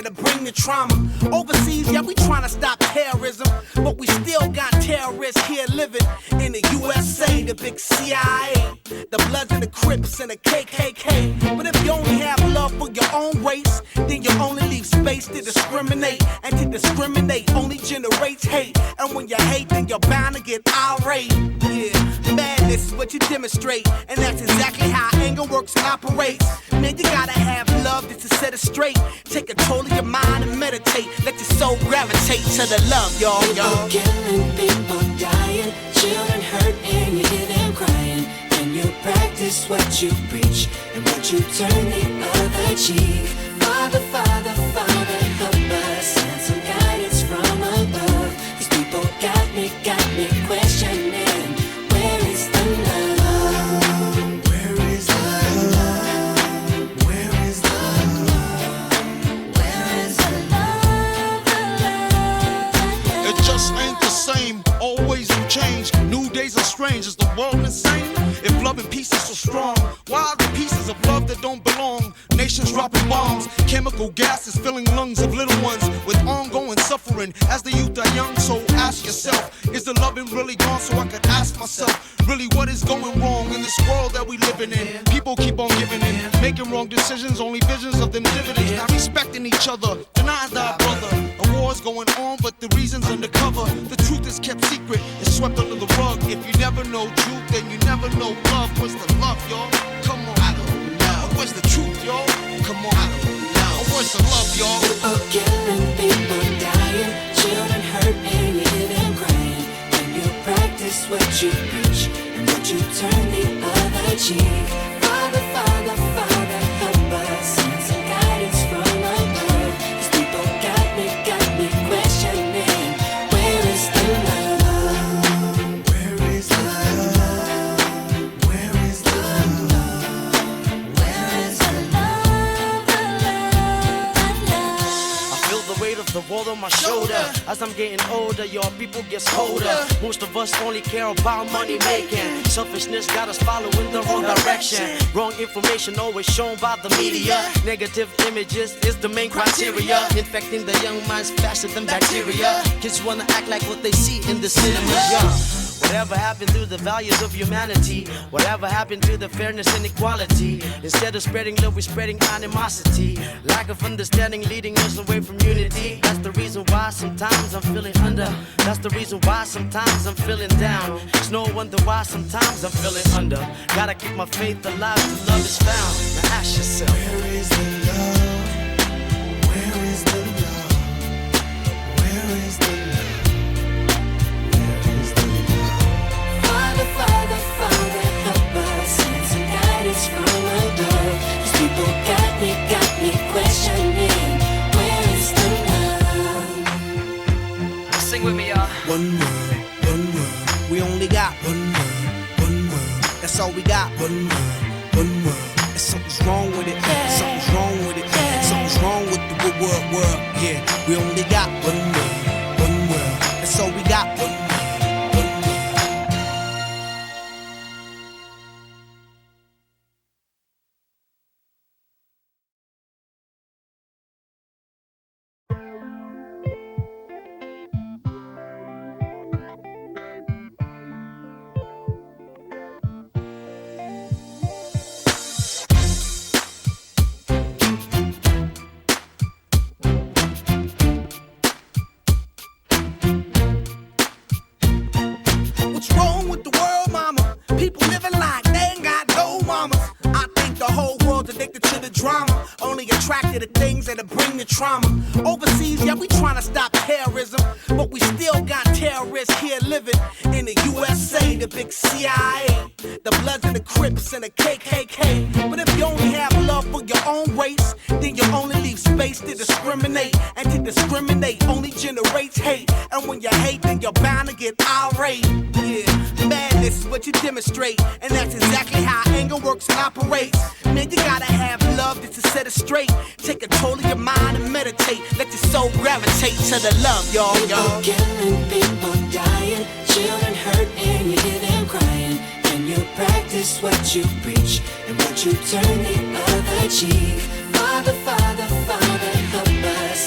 that'll bring the trauma. Overseas, yeah, we trying to stop terrorism, but we still got terrorists here living in the USA, the big CIA, the Bloods and the Crips and the KKK. But if you only have love for your own race, then you only leave space to discriminate, and to discriminate only generates hate. And when you hate, then you're bound to get irate. Yeah, madness is what you demonstrate, and that's exactly how anger works and operates. Man, you gotta have love just to set it straight. Take control of your mind and meditate. Let your soul gravitate to the love, y'all. People killing, people dying, children hurt and you hear them crying. And you practice what you preach, and what you turn the other cheek. Father, Father, Father, help us, send some guidance from above. These people got me questioning, where is the love? Where is the love? Where is the love? Where is the love? The love? It just ain't the same, always new change. New days are strange, is the world insane? If love and peace is so strong, why are the pieces of love that don't belong? Nations dropping bombs, chemical gases filling lungs of little ones with ongoing suffering as the youth are young. So ask yourself, is the loving really gone? So I could ask myself, really what is going wrong in this world that we living in? People keep on giving in, making wrong decisions, only visions of them dividends. Not respecting each other, denying thy brother. A war's going on, but the reason's undercover. The truth is kept secret, it's swept under the rug. If you never know truth, then you never know love. Where's the love, y'all? Come on, I don't know. Where's the truth, y'all? Come on, I don't know. Where's the love, y'all? People killing, people dying, children hurt and you hear them crying. And you practice what you preach, and what you turn the other cheek. Father, Father, Father, help us, send some guidance from above. These people got me questioning, where is the love? Where is the love? Where is the love? Where is the love? The love? I feel the weight of the world on my shoulder. As I'm getting older, your people get colder. Most of us only care about money making. Selfishness got us following the wrong direction. Wrong information always shown by the media. Negative images is the main criteria. Infecting the young minds faster than bacteria. Kids wanna act like what they see in the cinemas, yeah. Whatever happened to the values of humanity? Whatever happened to the fairness and equality? Instead of spreading love, we're spreading animosity. Lack of understanding leading us away from unity. That's the reason why sometimes I'm feeling under. That's the reason why sometimes I'm feeling down. It's no wonder why sometimes I'm feeling under. Gotta keep my faith alive till love is found. Now ask yourself, Where is the love? Where is the love? Where is the love? Where is the love? Father, Father, Father, help us, send some guidance from above. These people got me questioning, where is the love? sing with me, y'all. One word, we only got one word, that's all we got. One word, and something's wrong with it, something's wrong with it, something's wrong with the word, yeah. We only got one word, that's all we got. One word. What's wrong with the world, mama? People living like they ain't got no mamas. I think the whole world's addicted to the drama, only attracted to things that'll bring the trauma. Overseas, yeah, we trying to stop terrorism, but we still got terrorists here living in the USA, the big CIA, the Bloods and the Crips and the KKK. But if you only have love for your own race, then you only leave space to discriminate, and to discriminate only generates hate. And when you hate, then you're bound to get irate. Yeah, madness is what you demonstrate, and that's exactly how anger works and operates. Man, you gotta have love just to set it straight. Take control of your mind and meditate. Let your soul gravitate to the love, y'all. People killing, people dying, children hurt and you hear them crying. And you practice what you preach, and what you turn the other cheek. Father, Father, Father, help us,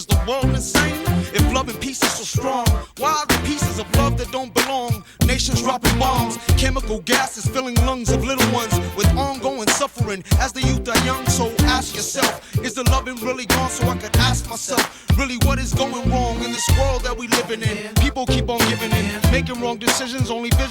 Is the world insane? If love and peace is so strong, why are the pieces of love that don't belong? Nations dropping bombs, chemical gases filling lungs of little ones with ongoing suffering as the youth are young. So ask yourself, is the loving really gone? So I could ask myself, really what is going wrong in this world that we living in? People keep on giving in, making wrong decisions, only vision.